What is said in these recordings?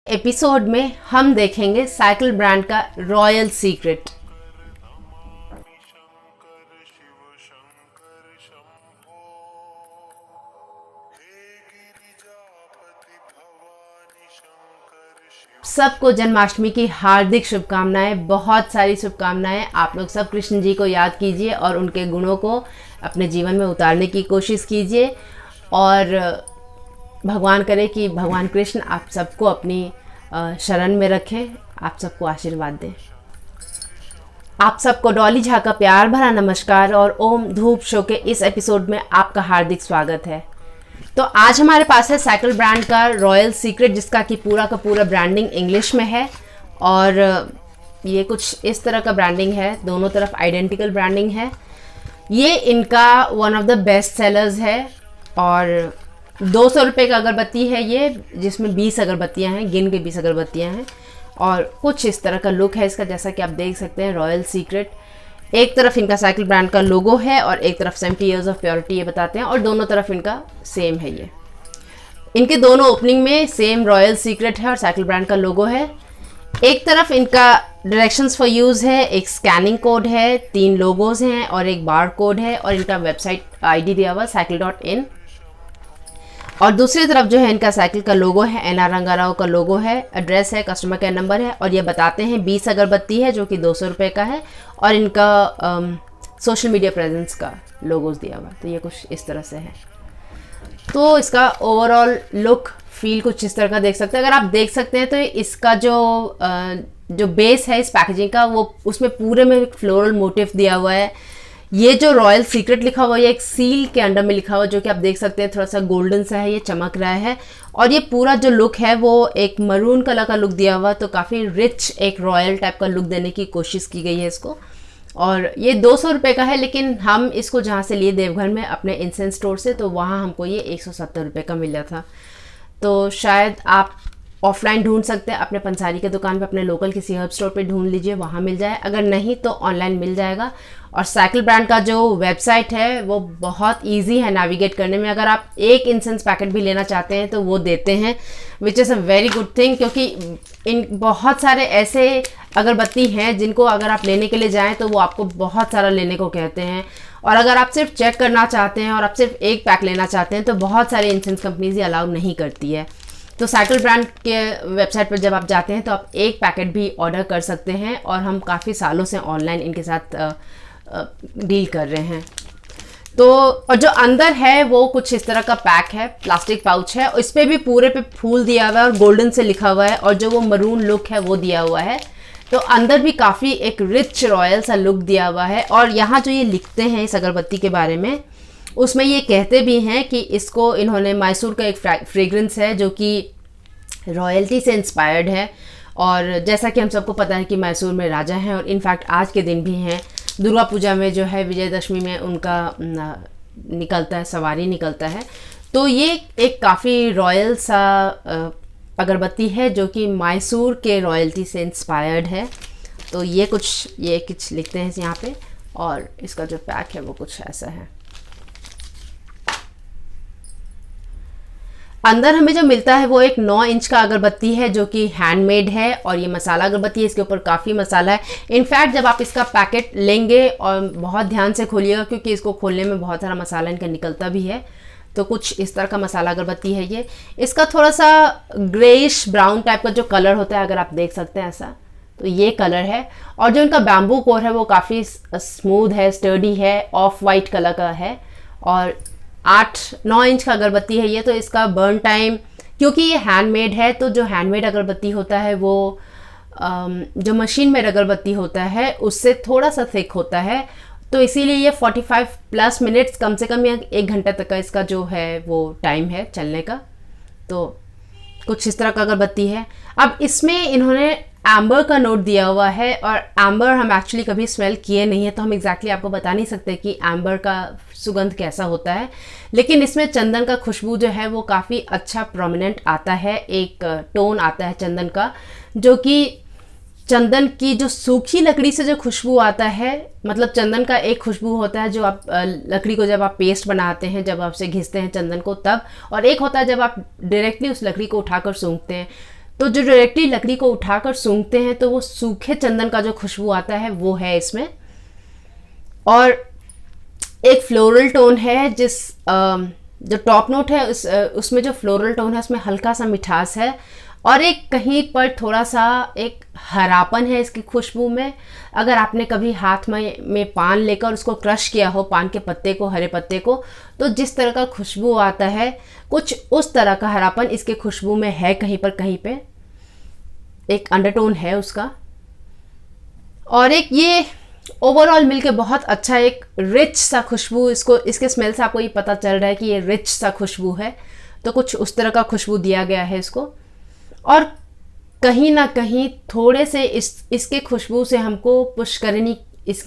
Episode में हम देखेंगे साइकिल ब्रांड का रॉयल सीक्रेट। सबको जन्माष्टमी की हार्दिक शुभकामनाएं, बहुत सारी शुभकामनाएं। आप लोग सब कृष्ण जी को याद कीजिए और उनके गुणों को अपने जीवन में उतारने की कोशिश कीजिए और भगवान करे कि भगवान कृष्ण आप सबको अपनी शरण में रखें, आप सबको आशीर्वाद दें। आप सबको डॉली झा का प्यार भरा नमस्कार और ओम धूप शो के इस एपिसोड में आपका हार्दिक स्वागत है। तो आज हमारे पास है साइकिल ब्रांड का रॉयल सीक्रेट, जिसका कि पूरा का पूरा ब्रांडिंग इंग्लिश में है और ये कुछ इस तरह का ब्रांडिंग है, दोनों तरफ आइडेंटिकल ब्रांडिंग है। ये इनका one of the best sellers है और 200 रुपये का अगरबत्ती है ये, जिसमें 20 अगरबत्तियाँ हैं, गिन के 20 अगरबत्तियाँ हैं और कुछ इस तरह का लुक है इसका, जैसा कि आप देख सकते हैं। रॉयल सीक्रेट, एक तरफ इनका साइकिल ब्रांड का लोगो है और एक तरफ 70 इयर्स ऑफ प्योरिटी ये बताते हैं और दोनों तरफ इनका सेम है। ये इनके दोनों ओपनिंग में सेम रॉयल सीक्रेट है और साइकिल ब्रांड का लोगो है। एक तरफ इनका डायरेक्शंस फॉर यूज़ है, एक स्कैनिंग कोड है, 3 लोगोज हैं और एक बार कोड है और इनका वेबसाइट आईडी दिया हुआ cycle.in। और दूसरी तरफ जो है इनका साइकिल का लोगो है, NR रंगाराव का लोगो है, एड्रेस है, कस्टमर केयर नंबर है और ये बताते हैं 20 अगरबत्ती है जो कि 200 रुपये का है और इनका सोशल मीडिया प्रेजेंस का लोगोज दिया हुआ। तो ये कुछ इस तरह से है। तो इसका ओवरऑल लुक फील कुछ इस तरह का देख सकते हैं। अगर आप देख सकते हैं तो इसका जो बेस है इस पैकेजिंग का, वो उसमें पूरे में फ्लोरल मोटिव दिया हुआ है। ये जो रॉयल सीक्रेट लिखा हुआ है एक सील के अंडर में लिखा हुआ है, जो कि आप देख सकते हैं थोड़ा सा गोल्डन सा है, ये चमक रहा है और ये पूरा जो लुक है वो एक मरून कलर का लुक दिया हुआ है। तो काफ़ी रिच एक रॉयल टाइप का लुक देने की कोशिश की गई है इसको। और ये 200 रुपये का है, लेकिन हम इसको जहाँ से लिए देवघर में अपने इंसेंस स्टोर से, तो वहाँ हमको ये 170 रुपये का मिला था। तो शायद आप ऑफलाइन ढूंढ सकते हैं, अपने पंसारी के दुकान पे, अपने लोकल किसी हर्ब स्टोर पे ढूंढ लीजिए, वहाँ मिल जाए। अगर नहीं तो ऑनलाइन मिल जाएगा। और साइकिल ब्रांड का जो वेबसाइट है वो बहुत इजी है नेविगेट करने में। अगर आप एक इंसेंस पैकेट भी लेना चाहते हैं तो वो देते हैं, which is a very good thing, क्योंकि इन बहुत सारे ऐसे अगरबत्ती हैं जिनको अगर आप लेने के लिए जाएँ तो वो आपको बहुत सारा लेने को कहते हैं। और अगर आप सिर्फ चेक करना चाहते हैं और आप सिर्फ एक पैक लेना चाहते हैं तो बहुत सारी इंसेंस कंपनीज ये अलाउ नहीं करती है। तो साइकिल ब्रांड के वेबसाइट पर जब आप जाते हैं तो आप एक पैकेट भी ऑर्डर कर सकते हैं और हम काफ़ी सालों से ऑनलाइन इनके साथ डील कर रहे हैं। तो और जो अंदर है वो कुछ इस तरह का पैक है, प्लास्टिक पाउच है, इस पर भी पूरे पे फूल दिया हुआ है और गोल्डन से लिखा हुआ है और जो वो मरून लुक है वो दिया हुआ है। तो अंदर भी काफ़ी एक रिच रॉयल सा लुक दिया हुआ है। और यहाँ जो ये लिखते हैं इस अगरबत्ती के बारे में, उसमें ये कहते भी हैं कि इसको इन्होंने मैसूर का एक फ्रेग्रेंस है जो कि रॉयल्टी से इंस्पायर्ड है। और जैसा कि हम सबको पता है कि मैसूर में राजा हैं और इनफैक्ट आज के दिन भी हैं। दुर्गा पूजा में जो है विजयदशमी में उनका निकलता है, सवारी निकलता है। तो ये एक काफ़ी रॉयल सा अगरबत्ती है जो कि मैसूर के रॉयल्टी से इंस्पायर्ड है। तो ये कुछ लिखते हैं यहाँ पे और इसका जो पैक है वो कुछ ऐसा है। अंदर हमें जो मिलता है वो एक 9 इंच का अगरबत्ती है जो कि हैंडमेड है और ये मसाला अगरबत्ती है। इसके ऊपर काफ़ी मसाला है। इनफैक्ट जब आप इसका पैकेट लेंगे और बहुत ध्यान से खोलिएगा, क्योंकि इसको खोलने में बहुत सारा मसाला इनका निकलता भी है। तो कुछ इस तरह का मसाला अगरबत्ती है ये। इसका थोड़ा सा ग्रेइश ब्राउन टाइप का जो कलर होता है, अगर आप देख सकते हैं ऐसा, तो ये कलर है। और जो इनका बैम्बू कोर है वो काफ़ी स्मूथ है, स्टर्डी है, ऑफ वाइट कलर का है और 8-9 इंच का अगरबत्ती है ये। तो इसका बर्न टाइम, क्योंकि ये हैंडमेड है, तो जो हैंडमेड अगरबत्ती होता है वो जो मशीन मेड अगरबत्ती होता है उससे थोड़ा सा थिक होता है। तो इसीलिए ये 45+ मिनट्स, कम से कम या 1 घंटे तक का इसका जो है वो टाइम है चलने का। तो कुछ इस तरह का अगरबत्ती है। अब इसमें इन्होंने एम्बर का नोट दिया हुआ है और एम्बर हम एक्चुअली कभी स्मेल किए नहीं है, तो हम एग्जैक्टली आपको बता नहीं सकते कि एम्बर का सुगंध कैसा होता है। लेकिन इसमें चंदन का खुशबू जो है वो काफ़ी अच्छा प्रोमिनेंट आता है, एक टोन आता है चंदन का, जो कि चंदन की जो सूखी लकड़ी से जो खुशबू आता है, मतलब चंदन का एक खुशबू होता है जो आप लकड़ी को जब आप पेस्ट बनाते हैं, जब आप उसे घिसते हैं चंदन को तब, और एक होता है जब आप डायरेक्टली उस लकड़ी को उठाकर सूंघते हैं। तो जो डायरेक्टली लकड़ी को उठाकर सूंघते हैं तो वो सूखे चंदन का जो खुशबू आता है वो है इसमें। और एक फ्लोरल टोन है, जो टॉप नोट है उसमें जो फ्लोरल टोन है उसमें हल्का सा मिठास है, और एक कहीं पर थोड़ा सा एक हरापन है इसकी खुशबू में। अगर आपने कभी हाथ में पान लेकर उसको क्रश किया हो, पान के पत्ते को, हरे पत्ते को, तो जिस तरह का खुशबू आता है कुछ उस तरह का हरापन इसके खुशबू में है। कहीं पे एक अंडरटोन है उसका। और एक ये ओवरऑल मिलके बहुत अच्छा एक रिच सा खुशबू, इसके स्मेल से आपको ये पता चल रहा है कि ये रिच सा खुशबू है। तो कुछ उस तरह का खुशबू दिया गया है इसको। और कहीं ना कहीं थोड़े से इसके खुशबू से हमको पुष्करिणी,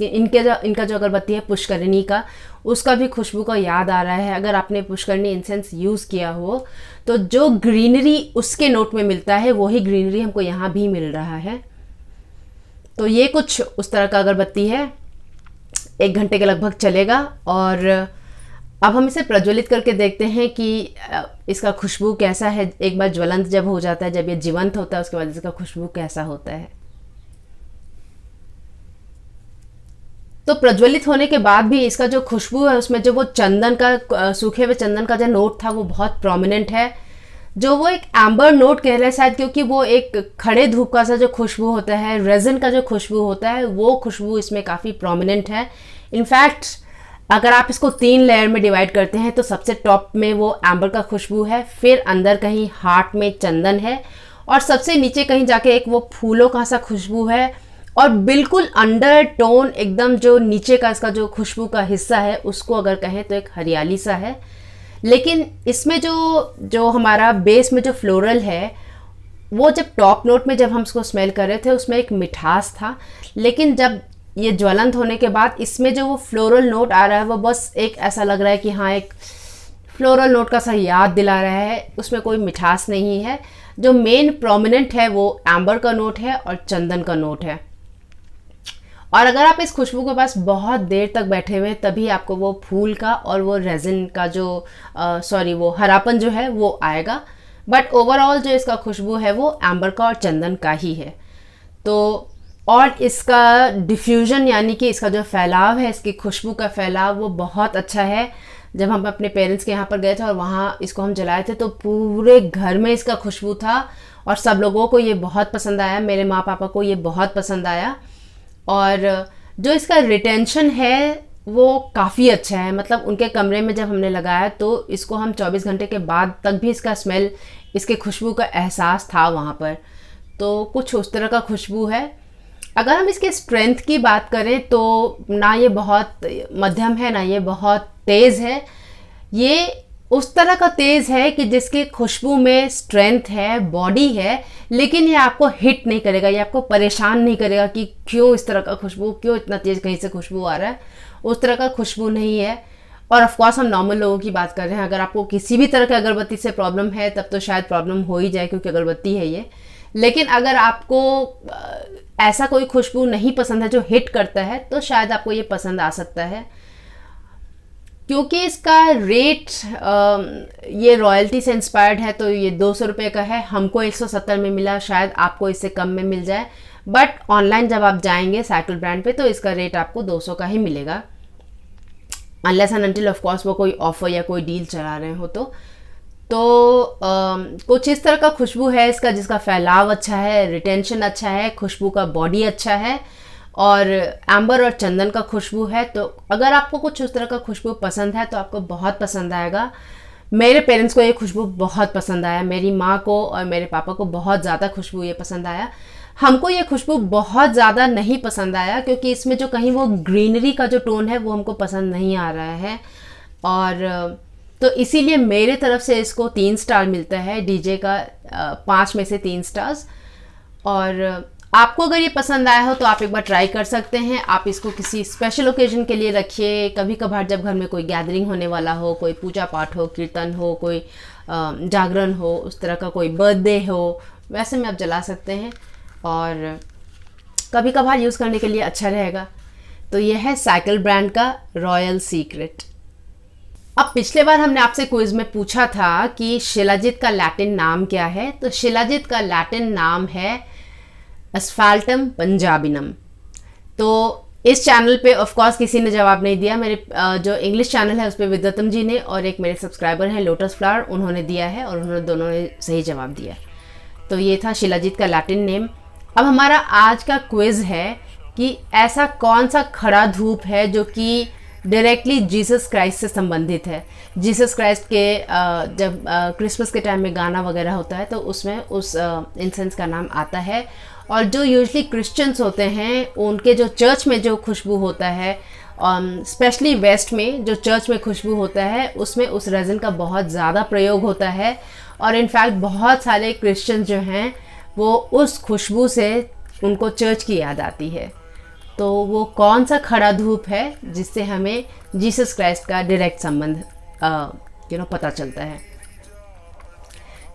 इनका जो अगरबत्ती है पुष्करिणी का, उसका भी खुशबू का याद आ रहा है। अगर आपने पुष्करिणी इंसेंस यूज़ किया हो तो जो ग्रीनरी उसके नोट में मिलता है वही ग्रीनरी हमको यहाँ भी मिल रहा है। तो ये कुछ उस तरह का अगरबत्ती है, 1 घंटे के लगभग चलेगा। और अब हम इसे प्रज्वलित करके देखते हैं कि इसका खुशबू कैसा है। एक बार ज्वलंत जब हो जाता है, जब ये जीवंत होता है, उसके बाद इसका खुशबू कैसा होता है। तो प्रज्वलित होने के बाद भी इसका जो खुशबू है उसमें जो वो चंदन का, सूखे हुए चंदन का जो नोट था वो बहुत प्रोमिनेंट है। जो वो एक एम्बर नोट कह रहे हैं शायद, क्योंकि वो एक खड़े धूप का सा जो खुशबू होता है, रेजिन का जो खुशबू होता है, वो खुशबू इसमें काफ़ी प्रोमिनेंट है। इनफैक्ट अगर आप इसको 3 लेयर में डिवाइड करते हैं तो सबसे टॉप में वो एम्बर का खुशबू है, फिर अंदर कहीं हार्ट में चंदन है, और सबसे नीचे कहीं जाके एक वो फूलों का सा खुशबू है, और बिल्कुल अंडर टोन एकदम जो नीचे का इसका जो खुशबू का हिस्सा है उसको अगर कहें तो एक हरियाली सा है। लेकिन इसमें जो हमारा बेस में जो फ्लोरल है, वो जब टॉप नोट में जब हम उसको स्मेल कर रहे थे उसमें एक मिठास था, लेकिन जब ये ज्वलंत होने के बाद इसमें जो वो फ्लोरल नोट आ रहा है वो बस एक ऐसा लग रहा है कि हाँ एक फ्लोरल नोट का सा याद दिला रहा है, उसमें कोई मिठास नहीं है। जो मेन प्रोमिनेंट है वो एम्बर का नोट है और चंदन का नोट है। और अगर आप इस खुशबू के पास बहुत देर तक बैठे हुए तभी आपको वो फूल का और वो रेजिन का जो वो हरापन जो है वो आएगा। बट ओवरऑल जो इसका खुशबू है वो एम्बर का और चंदन का ही है। तो और इसका डिफ्यूजन यानी कि इसका जो फैलाव है, इसकी खुशबू का फैलाव वो बहुत अच्छा है। जब हम अपने पेरेंट्स के यहाँ पर गए थे और वहाँ इसको हम जलाए थे तो पूरे घर में इसका खुशबू था और सब लोगों को ये बहुत पसंद आया। मेरे माँ पापा को ये बहुत पसंद आया। और जो इसका रिटेंशन है वो काफ़ी अच्छा है। मतलब उनके कमरे में जब हमने लगाया तो इसको हम 24 घंटे के बाद तक भी इसका स्मेल, इसके खुशबू का एहसास था वहाँ पर। तो कुछ उस तरह का खुशबू है। अगर हम इसके स्ट्रेंथ की बात करें तो ना ये बहुत मध्यम है ना ये बहुत तेज़ है। ये उस तरह का तेज़ है कि जिसकी खुशबू में स्ट्रेंथ है, बॉडी है, लेकिन ये आपको हिट नहीं करेगा, ये आपको परेशान नहीं करेगा कि क्यों इस तरह का खुशबू, क्यों इतना तेज़ कहीं से खुशबू आ रहा है। उस तरह का खुशबू नहीं है। और ऑफ कोर्स हम नॉर्मल लोगों की बात कर रहे हैं। अगर आपको किसी भी तरह की अगरबत्ती से प्रॉब्लम है तब तो शायद प्रॉब्लम हो ही जाए क्योंकि अगरबत्ती है ये। लेकिन अगर आपको ऐसा कोई खुशबू नहीं पसंद है जो हिट करता है तो शायद आपको ये पसंद आ सकता है। क्योंकि इसका रेट ये रॉयल्टी से इंस्पायर्ड है तो ये 200 रुपये का है। हमको 170 में मिला, शायद आपको इससे कम में मिल जाए। बट ऑनलाइन जब आप जाएंगे साइकिल ब्रांड पे तो इसका रेट आपको 200 का ही मिलेगा, unless and until of course वो कोई ऑफर या कोई डील चला रहे हो तो कुछ इस तरह का खुशबू है इसका, जिसका फैलाव अच्छा है, रिटेंशन अच्छा है, खुशबू का बॉडी अच्छा है और एम्बर और चंदन का खुशबू है। तो अगर आपको कुछ उस तरह का खुशबू पसंद है तो आपको बहुत पसंद आएगा। मेरे पेरेंट्स को ये खुशबू बहुत पसंद आया, मेरी माँ को और मेरे पापा को बहुत ज़्यादा खुशबू ये पसंद आया। हमको ये खुशबू बहुत ज़्यादा नहीं पसंद आया क्योंकि इसमें जो कहीं वो ग्रीनरी का जो टोन है वो हमको पसंद नहीं आ रहा है। और तो इसीलिए मेरे तरफ से इसको 3 स्टार मिलता है, डीजे का 5 में से 3 स्टार्स। और आपको अगर ये पसंद आया हो तो आप एक बार ट्राई कर सकते हैं। आप इसको किसी स्पेशल ओकेजन के लिए रखिए, कभी कभार जब घर में कोई गैदरिंग होने वाला हो, कोई पूजा पाठ हो, कीर्तन हो, कोई जागरण हो, उस तरह का कोई बर्थडे हो, वैसे में आप जला सकते हैं और कभी कभार यूज़ करने के लिए अच्छा रहेगा। तो यह है साइकिल ब्रांड का रॉयल सीक्रेट। अब पिछले बार हमने आपसे क्विज में पूछा था कि शिलाजित का लैटिन नाम क्या है। तो शिलाजित का लैटिन नाम है एस्फाल्टम पंजाबिनम। तो इस चैनल पे ऑफ कोर्स किसी ने जवाब नहीं दिया। मेरे जो इंग्लिश चैनल है उस पर विद्वतम जी ने और एक मेरे सब्सक्राइबर हैं लोटस फ्लावर, उन्होंने दिया है और उन्होंने दोनों ने सही जवाब दिया। तो ये था शिलाजीत का लैटिन नेम। अब हमारा आज का क्विज है कि ऐसा कौन सा खड़ा धूप है जो कि डायरेक्टली जीसस क्राइस्ट से संबंधित है। जीसस क्राइस्ट के जब क्रिसमस के टाइम में गाना वगैरह होता है तो उसमें उस इंसेंस का नाम आता है। और जो यूजली क्रिश्चियंस होते हैं उनके जो चर्च में जो खुशबू होता है, स्पेशली वेस्ट में जो चर्च में खुशबू होता है उसमें उस रेजन का बहुत ज़्यादा प्रयोग होता है। और इनफैक्ट बहुत सारे क्रिश्चियन जो हैं वो उस खुशबू से उनको चर्च की याद आती है। तो वो कौन सा खड़ा धूप है जिससे हमें जीसस क्राइस्ट का डायरेक्ट संबंध पता चलता है।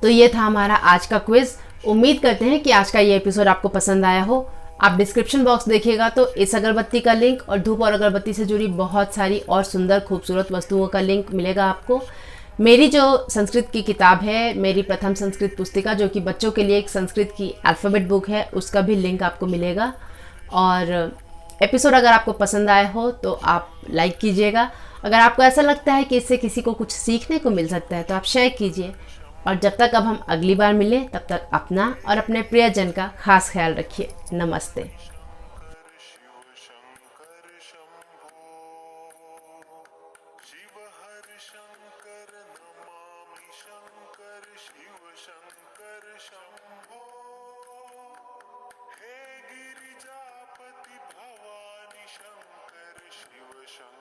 तो ये था हमारा आज का क्विज। उम्मीद करते हैं कि आज का ये एपिसोड आपको पसंद आया हो। आप डिस्क्रिप्शन बॉक्स देखिएगा तो इस अगरबत्ती का लिंक और धूप और अगरबत्ती से जुड़ी बहुत सारी और सुंदर खूबसूरत वस्तुओं का लिंक मिलेगा आपको। मेरी जो संस्कृत की किताब है, मेरी प्रथम संस्कृत पुस्तिका, जो कि बच्चों के लिए एक संस्कृत की अल्फ़ाबेट बुक है, उसका भी लिंक आपको मिलेगा। और एपिसोड अगर आपको पसंद आया हो तो आप लाइक कीजिएगा। अगर आपको ऐसा लगता है कि इससे किसी को कुछ सीखने को मिल सकता है तो आप शेयर कीजिए। और जब तक अब हम अगली बार मिलें तब तक अपना और अपने प्रियजन का खास ख्याल रखिए। नमस्ते। गिरिजापति भवानी शंकर शिव शंकर।